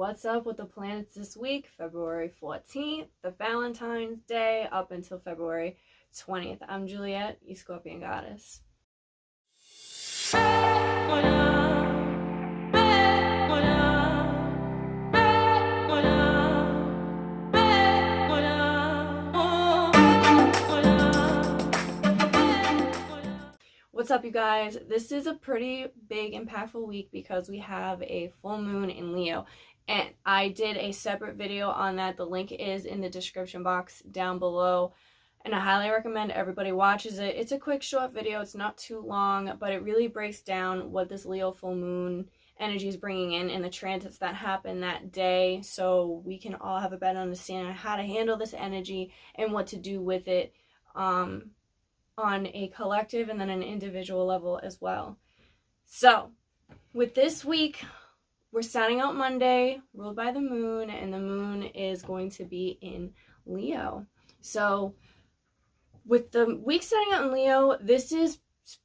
what's up with the planets this week? February 14th, the Valentine's Day, up until February 20th. I'm Juliet, your Scorpion goddess. What's up, you guys? This is a pretty big, impactful week because we have a full moon in Leo. And I did a separate video on that. The link is in the description box down below. And I highly recommend everybody watches it. It's a quick, short video. It's not too long, but it really breaks down what this Leo full moon energy is bringing in and the transits that happen that day, so we can all have a better understanding of how to handle this energy and what to do with it on a collective and then an individual level as well. So with this week, we're starting out Monday, ruled by the moon, and the moon is going to be in Leo. So with the week starting out in Leo, this is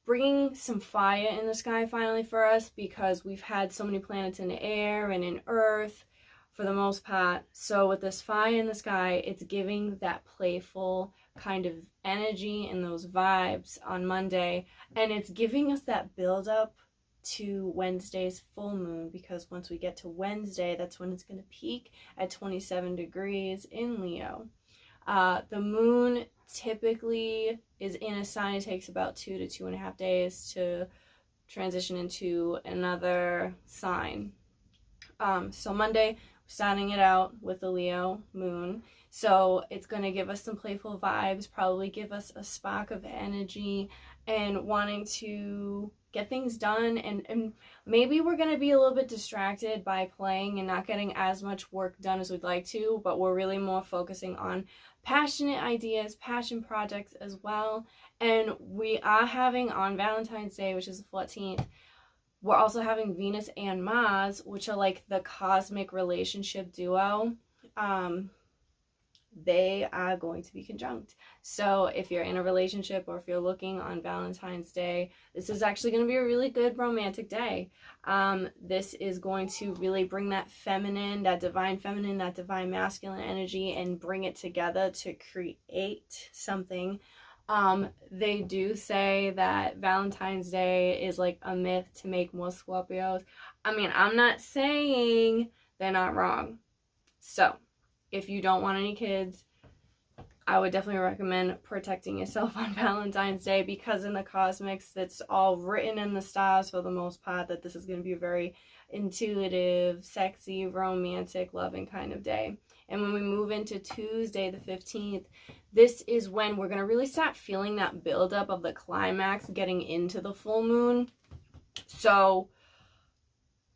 bringing some fire in the sky finally for us, because we've had so many planets in the air and in Earth for the most part. So with this fire in the sky, it's giving that playful kind of energy and those vibes on Monday, and it's giving us that build up to Wednesday's full moon, because once we get to Wednesday, that's when it's going to peak at 27 degrees in Leo. The moon typically is in a sign. It takes about 2 to 2.5 days to transition into another sign. So Monday, starting it out with the Leo moon. So it's going to give us some playful vibes, probably give us a spark of energy and wanting to get things done. And maybe we're going to be a little bit distracted by playing and not getting as much work done as we'd like to, but we're really more focusing on passionate ideas, passion projects as well. And we are having on Valentine's Day, which is the 14th, we're also having Venus and Mars, which are like the cosmic relationship duo. They are going to be conjunct. So if you're in a relationship or if you're looking on Valentine's Day, this is actually going to be a really good romantic day. This is going to really bring that feminine, that divine masculine energy and bring it together to create something. They do say that Valentine's Day is like a myth to make more Scorpios. I mean, I'm not saying they're not wrong. So if you don't want any kids, I would definitely recommend protecting yourself on Valentine's Day, because in the cosmics, it's all written in the stars for the most part that this is going to be a very intuitive, sexy, romantic, loving kind of day. And when we move into Tuesday, the 15th, this is when we're going to really start feeling that buildup of the climax getting into the full moon. So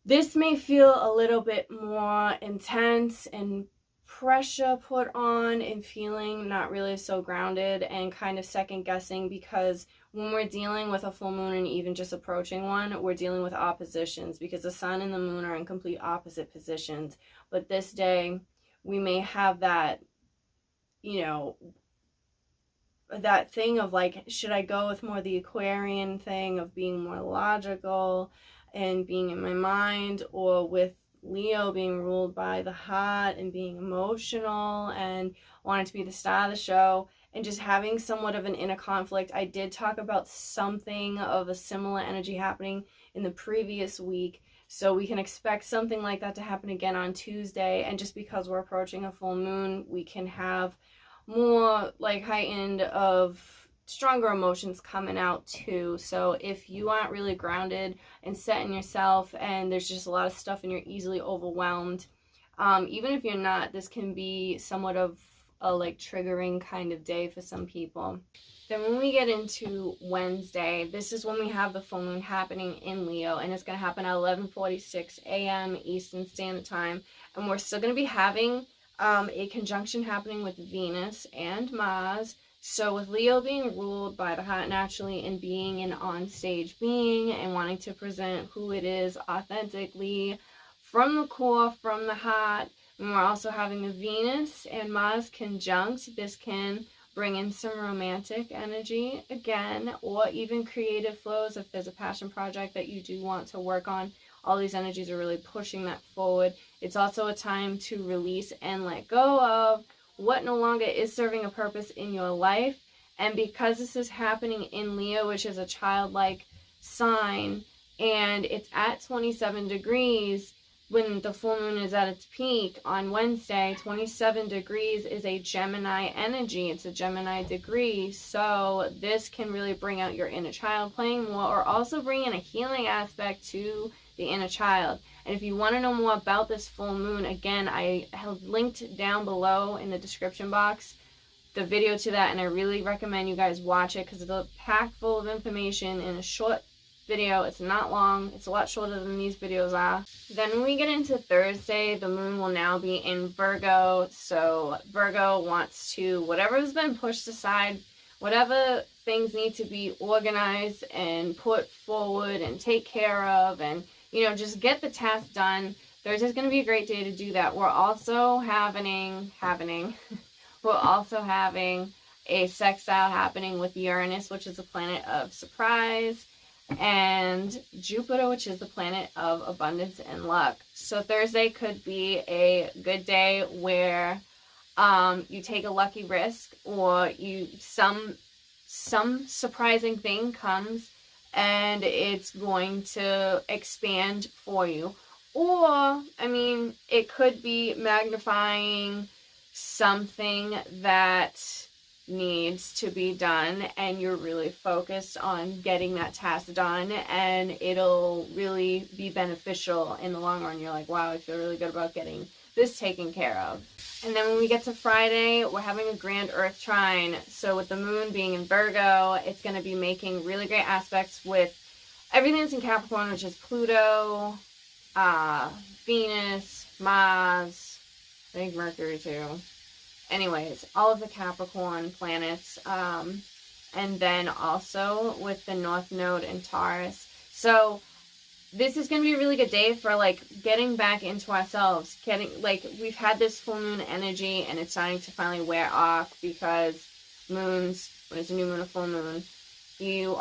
this may feel a little bit more intense and pressure put on and feeling not really so grounded and kind of second guessing, because when we're dealing with a full moon and even just approaching one, we're dealing with oppositions, because the sun and the moon are in complete opposite positions. But this day we may have that, you know, that thing of like, should I go with more the Aquarian thing of being more logical and being in my mind, or with Leo being ruled by the heart and being emotional and wanting to be the star of the show and just having somewhat of an inner conflict. I did talk about something of a similar energy happening in the previous week, so we can expect something like that to happen again on Tuesday. And just because we're approaching a full moon, we can have more like heightened of stronger emotions coming out too. So if you aren't really grounded and set in yourself and there's just a lot of stuff and you're easily overwhelmed, even if you're not, this can be somewhat of a like triggering kind of day for some people. Then when we get into Wednesday, this is when we have the full moon happening in Leo, and it's going to happen at 11:46 a.m. Eastern Standard Time, and we're still going to be having a conjunction happening with Venus and Mars. So with Leo being ruled by the heart naturally and being an on-stage being and wanting to present who it is authentically from the core, from the heart, and we're also having a Venus and Mars conjunct, this can bring in some romantic energy again, or even creative flows if there's a passion project that you do want to work on all these energies are really pushing that forward. It's also a time to release and let go of what no longer is serving a purpose in your life. And because this is happening in Leo, which is a childlike sign, and it's at 27 degrees, when the full moon is at its peak on Wednesday, 27 degrees is a Gemini energy. It's a Gemini degree. So this can really bring out your inner child playing more, or also bring in a healing aspect to the inner child. And if you want to know more about this full moon, again, I have linked down below in the description box the video to that, and I really recommend you guys watch it because it's packed full of information in a short video. It's not long. It's a lot shorter than these videos are. Then when we get into Thursday, the moon will now be in Virgo. So Virgo wants to, whatever has been pushed aside, whatever things need to be organized and put forward and take care of, and just get the task done. Thursday's going to be a great day to do that. We're also having a sextile happening with Uranus, which is the planet of surprise, and Jupiter, which is the planet of abundance and luck. So Thursday could be a good day where you take a lucky risk, or some surprising thing comes and it's going to expand for you. Or, it could be magnifying something that needs to be done, and you're really focused on getting that task done, and it'll really be beneficial in the long run. You're like, wow, I feel really good about getting this taken care of. And then when we get to Friday, we're having a grand Earth trine. So with the moon being in Virgo, it's going to be making really great aspects with everything that's in Capricorn, which is Pluto, Venus, Mars, I think Mercury too. Anyways, all of the Capricorn planets, and then also with the North Node in Taurus. So this is going to be a really good day for getting back into ourselves, we've had this full moon energy and it's starting to finally wear off, because moons, when it's a new moon or full moon, you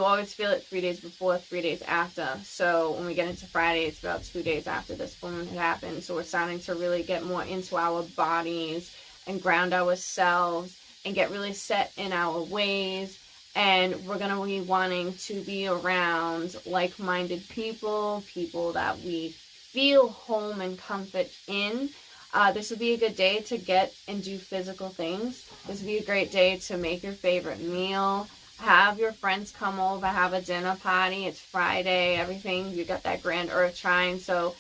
always feel it 3 days before, 3 days after. So when we get into Friday, it's about 2 days after this full moon had happened. So we're starting to really get more into our bodies and ground ourselves and get really set in our ways. And we're going to be wanting to be around like-minded people that we feel home and comfort in. This would be a good day to get and do physical things. This would be a great day to make your favorite meal, have your friends come over, have a dinner party. It's Friday, everything. You got that grand Earth trine. So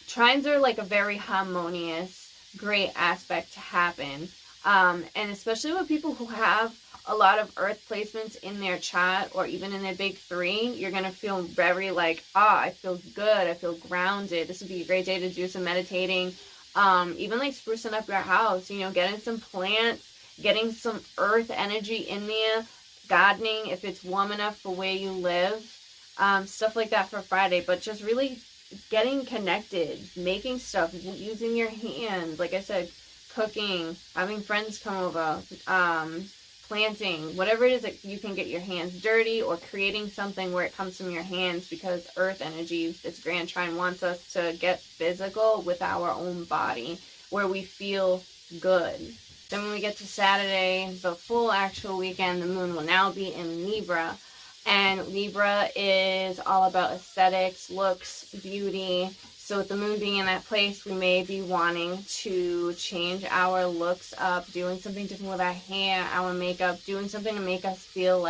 trines are a very harmonious, great aspect to happen. And especially with people who have a lot of Earth placements in their chart, or even in their big three, you're going to feel very I feel good, I feel grounded. This would be a great day to do some meditating, even sprucing up your house, getting some plants, getting some Earth energy in there, gardening if it's warm enough for where you live, stuff like that for Friday. But just really getting connected, making stuff, using your hands, like I said, cooking, having friends come over, planting, whatever it is that you can get your hands dirty, or creating something where it comes from your hands, because Earth energy, this grand trine, wants us to get physical with our own body, where we feel good. Then when we get to Saturday, the full actual weekend, the moon will now be in Libra. And Libra is all about aesthetics, looks, beauty. So with the moon being in that place, we may be wanting to change our looks up, doing something different with our hair, our makeup, doing something to make us feel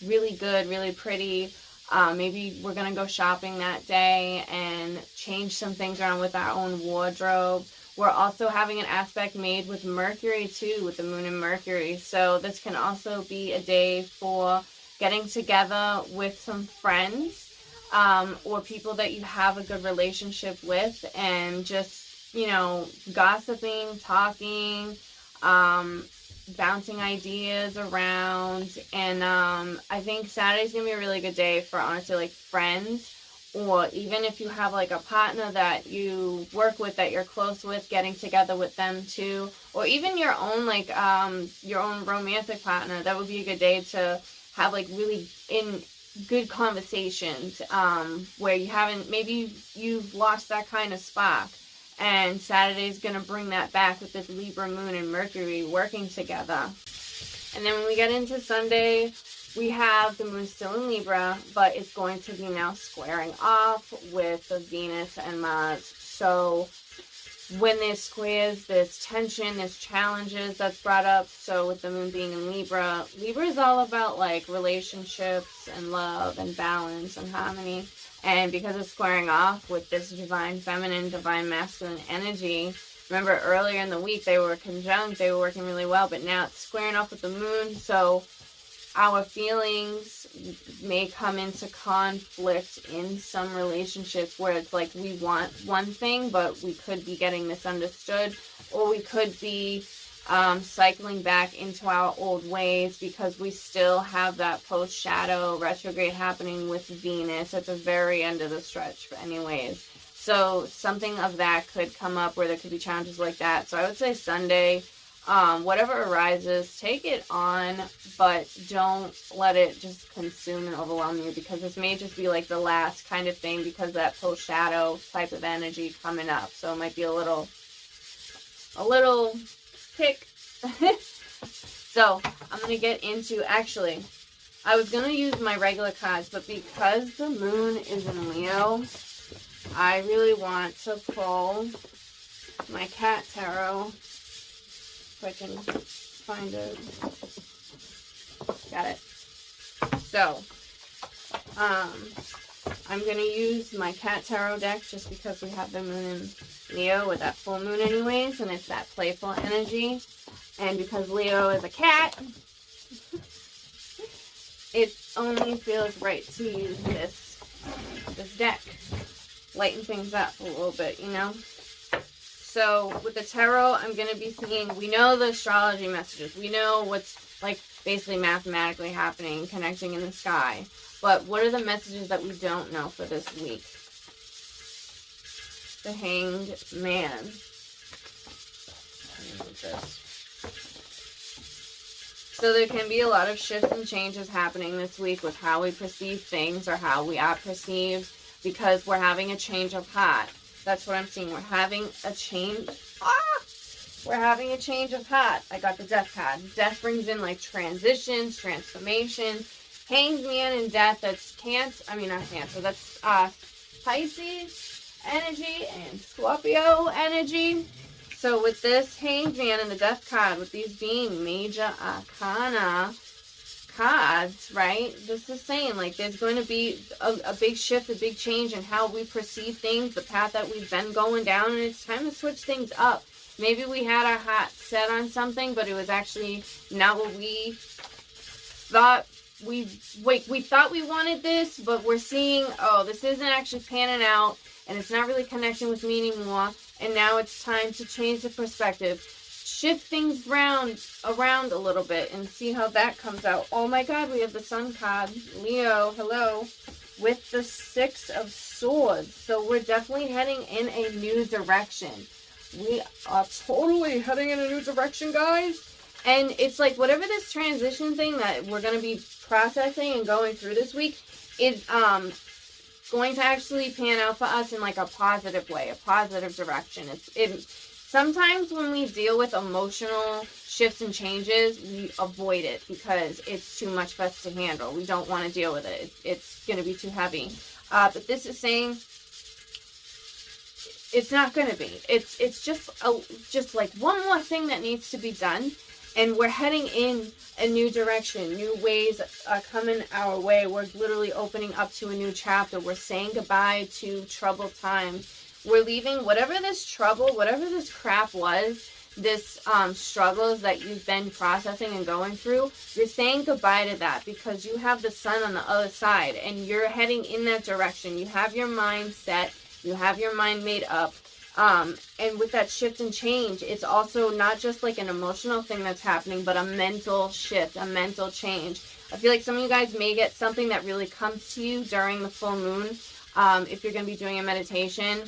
really good, really pretty. Maybe we're going to go shopping that day and change some things around with our own wardrobe. We're also having an aspect made with Mercury too, with the moon and Mercury. So this can also be a day for getting together with some friends, or people that you have a good relationship with, and just, gossiping, talking, bouncing ideas around. And I think Saturday's going to be a really good day for, honestly, friends, or even if you have a partner that you work with, that you're close with, getting together with them too, or even your own your own romantic partner. That would be a good day to have really good conversations, where you haven't, maybe you've lost that kind of spark, and Saturday's going to bring that back with this Libra moon and Mercury working together. And then when we get into Sunday, we have the moon still in Libra, but it's going to be now squaring off with the Venus and Mars. So when there's squares, there's tension, there's challenges that's brought up. So with the moon being in Libra, Libra is all about like relationships and love and balance and harmony. And because it's squaring off with this divine feminine, divine masculine energy, remember earlier in the week they were conjunct, they were working really well, but now it's squaring off with the moon. So our feelings may come into conflict in some relationships where it's like we want one thing, but we could be getting misunderstood, or we could be cycling back into our old ways because we still have that post-shadow retrograde happening with Venus at the very end of the stretch anyways. So something of that could come up where there could be challenges like that. So I would say Sunday, whatever arises, take it on, but don't let it just consume and overwhelm you, because this may just be like the last kind of thing because of that post-shadow type of energy coming up. So it might be a little pick. So I'm going to get into, actually, I was going to use my regular cards, but because the moon is in Leo, I really want to pull my cat tarot. If I can find it. Got it. So, I'm going to use my cat tarot deck just because we have the moon in Leo with that full moon anyways, and it's that playful energy. And because Leo is a cat, it only feels right to use this deck. Lighten things up a little bit, you know? So with the tarot, I'm going to be seeing, we know the astrology messages. We know what's like basically mathematically happening, connecting in the sky. But what are the messages that we don't know for this week? The Hanged Man. So there can be a lot of shifts and changes happening this week with how we perceive things or how we are perceived, because we're having a change of heart. That's what I'm seeing. We're having a change. We're having a change of heart. I got the Death card. Death brings in like transitions, transformations. Hanged Man and Death, that's not Cancer. That's Pisces energy and Scorpio energy. So with this Hanged Man and the Death card, with these being major arcana cards, right? This is saying like there's going to be a big shift, a big change in how we perceive things, the path that we've been going down, and it's time to switch things up. Maybe we had our heart set on something, but it was actually not what we thought. We thought we wanted this, but we're seeing, oh, this isn't actually panning out, and it's not really connecting with me anymore, and now it's time to change the perspective. Shift things around a little bit and see how that comes out. Oh my God, we have the Sun card. Leo, hello. With the Six of Swords. So we're definitely heading in a new direction. We are totally heading in a new direction, guys. And it's like whatever this transition thing that we're going to be processing and going through this week is going to actually pan out for us in like a positive way, a positive direction. Sometimes when we deal with emotional shifts and changes, we avoid it because it's too much for us to handle. We don't want to deal with it. It's going to be too heavy. But this is saying it's not going to be. It's just like one more thing that needs to be done. And we're heading in a new direction. New ways are coming our way. We're literally opening up to a new chapter. We're saying goodbye to troubled times. We're leaving whatever this trouble, whatever this crap was, this struggles that you've been processing and going through, you're saying goodbye to that because you have the sun on the other side and you're heading in that direction. You have your mind set. You have your mind made up. And with that shift and change, it's also not just like an emotional thing that's happening, but a mental shift, a mental change. I feel like some of you guys may get something that really comes to you during the full moon. If you're going to be doing a meditation,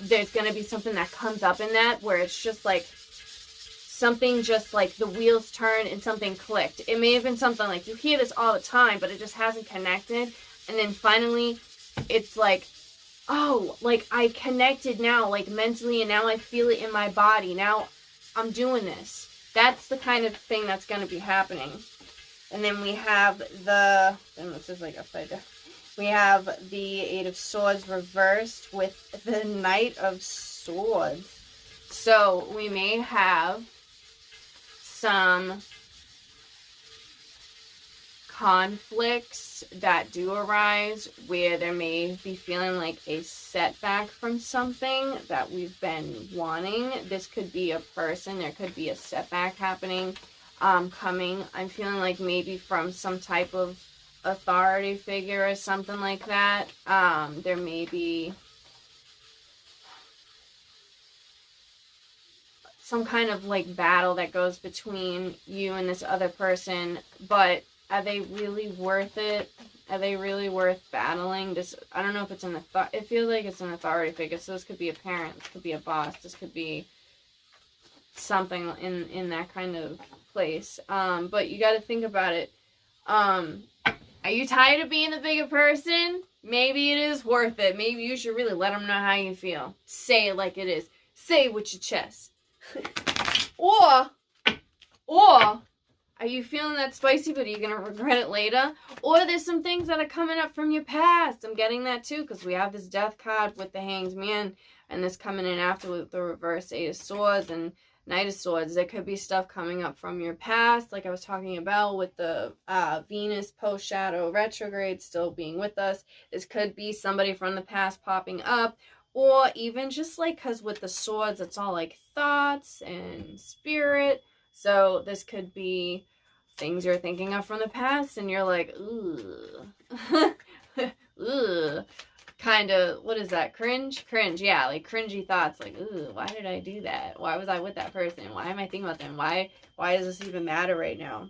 there's going to be something that comes up in that where it's just like something just like the wheels turned and something clicked. It may have been something like you hear this all the time, but it just hasn't connected. And then finally, it's like, oh, like I connected now, like mentally, and now I feel it in my body. Now I'm doing this. That's the kind of thing that's going to be happening. And then we have this is like upside down. We have the Eight of Swords reversed with the Knight of Swords. So we may have some conflicts that do arise where there may be feeling like a setback from something that we've been wanting. This could be a person. There could be a setback happening, coming. I'm feeling like maybe from some type of authority figure or something like that. There may be some kind of like battle that goes between you and this other person, but are they really worth it? Are they really worth battling? I don't know if it's it feels like it's an authority figure. So this could be a parent, this could be a boss, this could be something in that kind of place. But you got to think about it. Are you tired of being the bigger person? Maybe it is worth it. Maybe you should really let them know how you feel. Say it like it is. Say it with your chest. Or are you feeling that spicy, but are you going to regret it later? Or there's some things that are coming up from your past. I'm getting that too, because we have this Death card with the Hanged Man, and this coming in after with the reverse Eight of Swords and Knight of Swords. There could be stuff coming up from your past, like I was talking about with the Venus post-shadow retrograde still being with us. This could be somebody from the past popping up, or even just like, because with the swords, it's all like thoughts and spirit. So this could be things you're thinking of from the past, and you're like, ooh, ooh. Kind of, what is that? Cringe, yeah, like cringy thoughts, like, ooh, why did I do that? Why was I with that person? Why am I thinking about them? Why does this even matter right now?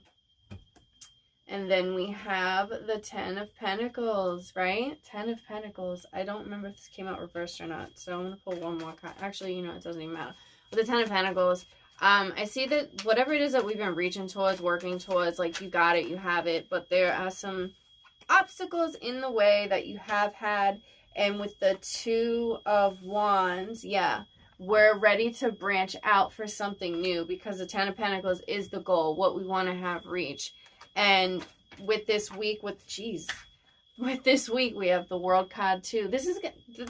And then we have the Ten of Pentacles, right? Ten of Pentacles. I don't remember if this came out reversed or not, so I'm going to pull one more card. Actually, you know, it doesn't even matter. With the Ten of Pentacles, I see that whatever it is that we've been reaching towards, working towards, like, you got it, you have it, but there are some obstacles in the way that you have had. And with the Two of Wands, yeah, we're ready to branch out for something new, because the Ten of Pentacles is the goal, what we want to have reach. And with this week, with this week, we have the World card too. This is,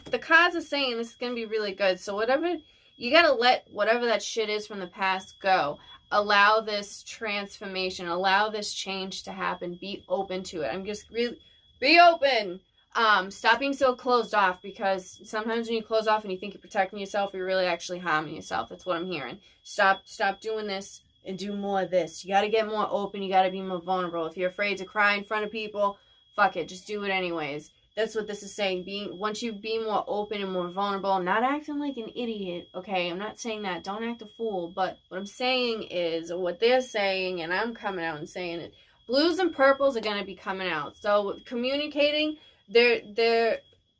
the cards are saying this is going to be really good. So whatever, you got to let whatever that shit is from the past go. Allow this transformation, allow this change to happen. Be open to it. I'm just really, be open. Stop being so closed off, because sometimes when you close off and you think you're protecting yourself, you're really actually harming yourself. That's what I'm hearing. Stop doing this and do more of this. You got to get more open. You got to be more vulnerable. If you're afraid to cry in front of people, fuck it. Just do it anyways. That's what this is saying. Once you be more open and more vulnerable, not acting like an idiot, okay? I'm not saying that. Don't act a fool. But what I'm saying is, or what they're saying, and I'm coming out and saying it, blues and purples are going to be coming out. So communicating,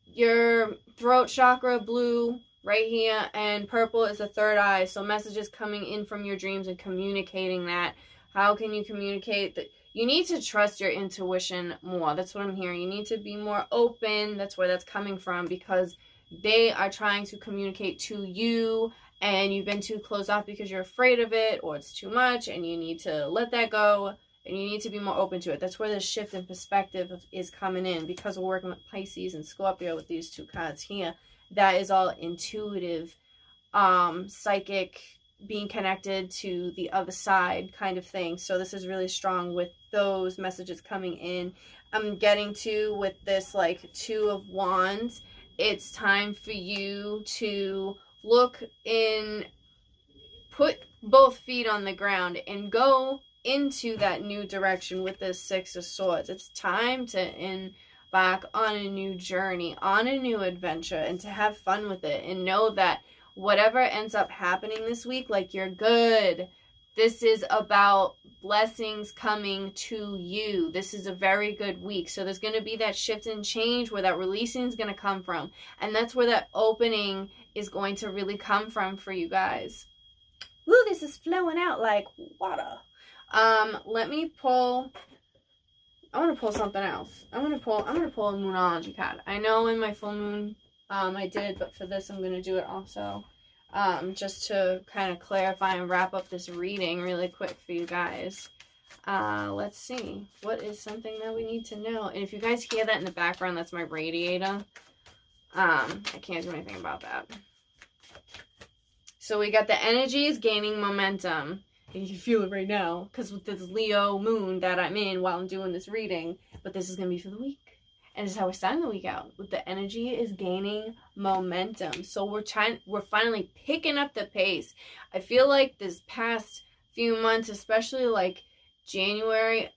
your throat chakra, blue, right here, and purple is the third eye. So messages coming in from your dreams and communicating that. How can you communicate that? You need to trust your intuition more. That's what I'm hearing. You need to be more open. That's where that's coming from, because they are trying to communicate to you, and you've been too closed off because you're afraid of it, or it's too much, and you need to let that go, and you need to be more open to it. That's where the shift in perspective is coming in, because we're working with Pisces and Scorpio with these two cards here. That is all intuitive, psychic, being connected to the other side kind of thing. So this is really strong with those messages coming in. I'm getting to, with this like Two of Wands, it's time for you to look in, put both feet on the ground and go into that new direction with this Six of Swords. It's time to embark on a new journey, on a new adventure, and to have fun with it, and know that whatever ends up happening this week, like, you're good. This is about blessings coming to you. This is a very good week. So there's going to be that shift and change where that releasing is going to come from. And that's where that opening is going to really come from for you guys. Ooh, this is flowing out like water. Let me pull. I want to pull something else. I'm gonna pull a Moonology card. I know in my full moon, I did, but for this, I'm gonna do it also. Just to kind of clarify and wrap up this reading really quick for you guys. Let's see. What is something that we need to know? And if you guys hear that in the background, that's my radiator. I can't do anything about that. So we got the energies gaining momentum. And you can feel it right now, because with this Leo moon that I'm in while I'm doing this reading, but this is going to be for the week. And this is how we're starting the week out. With the energy is gaining momentum. So we're finally picking up the pace. I feel like this past few months, especially like January,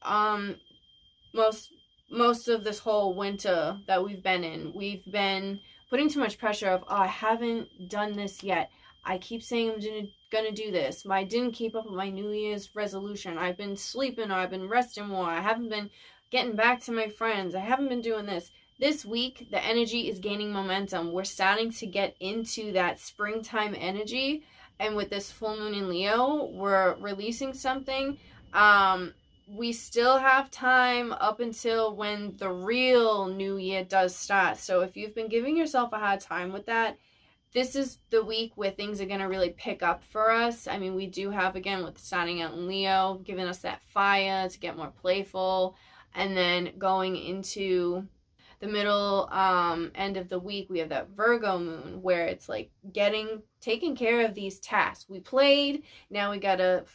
most of this whole winter that we've been in, we've been putting too much pressure of, oh, I haven't done this yet. I keep saying I'm gonna do this. I didn't keep up with my New Year's resolution. I've been sleeping, or I've been resting more. I haven't been getting back to my friends. I haven't been doing this. This week, the energy is gaining momentum. We're starting to get into that springtime energy. And with this full moon in Leo, we're releasing something. We still have time up until when the real new year does start. So if you've been giving yourself a hard time with that, this is the week where things are going to really pick up for us. I mean, we do have, again, with starting out in Leo, giving us that fire to get more playful. And then going into the middle end of the week, we have that Virgo moon where it's like taking care of these tasks. We played, now we got to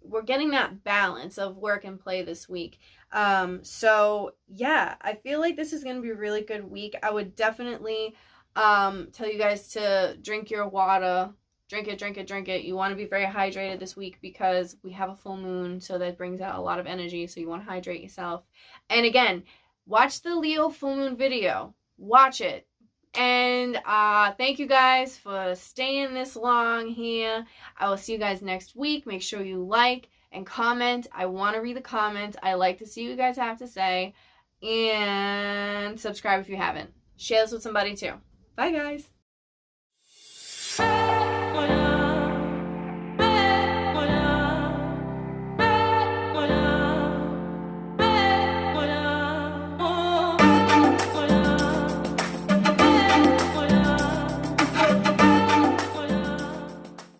we're getting that balance of work and play this week. So, yeah, I feel like this is going to be a really good week. I would definitely tell you guys to drink your water. Drink it. You want to be very hydrated this week because we have a full moon, so that brings out a lot of energy, so you want to hydrate yourself. And again, watch the Leo full moon video. Watch it. And thank you guys for staying this long here. I will see you guys next week. Make sure you like and comment. I want to read the comments. I like to see what you guys have to say. And subscribe if you haven't. Share this with somebody too. Bye, guys.